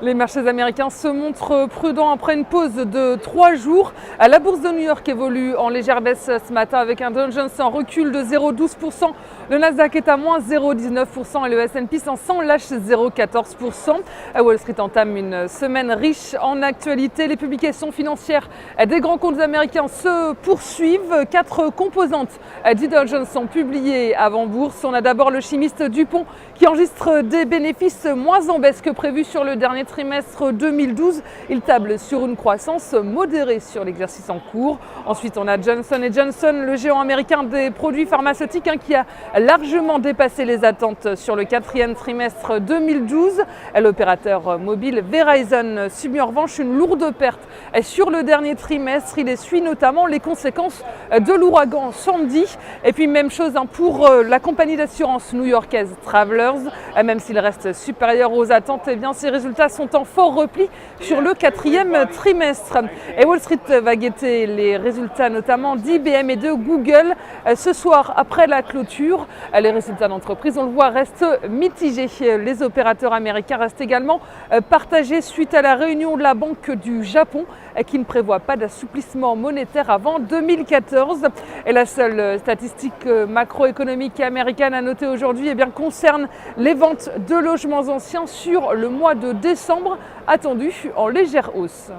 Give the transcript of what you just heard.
Les marchés américains se montrent prudents après une pause de 3 jours. La bourse de New York évolue en légère baisse ce matin avec un Dow Jones en recul de 0,12%. Le Nasdaq est à moins 0,19% et le S&P 500 lâche 0,14%. Wall Street entame une semaine riche en actualité. Les publications financières des grands comptes américains se poursuivent. 4 composantes du Dow Jones sont publiées avant bourse. On a d'abord le chimiste DuPont qui enregistre des bénéfices moins en baisse que prévu sur le dernier trimestre 2012. Il table sur une croissance modérée sur l'exercice en cours. Ensuite, on a Johnson & Johnson, le géant américain des produits pharmaceutiques qui a largement dépassé les attentes sur le quatrième trimestre 2012. L'opérateur mobile Verizon subit en revanche une lourde perte sur le dernier trimestre. Il essuie notamment les conséquences de l'ouragan Sandy. Et puis même chose pour la compagnie d'assurance new-yorkaise Travelers. Même s'il reste supérieur aux attentes, eh bien, ses résultats sont en fort repli sur le quatrième trimestre. Et Wall Street va guetter les résultats notamment d'IBM et de Google ce soir après la clôture. Les résultats d'entreprise, on le voit, restent mitigés. Les opérateurs américains restent également partagés suite à la réunion de la Banque du Japon qui ne prévoit pas d'assouplissement monétaire avant 2014. Et la seule statistique macroéconomique américaine à noter aujourd'hui concerne les ventes de logements anciens sur le mois de décembre, attendues en légère hausse.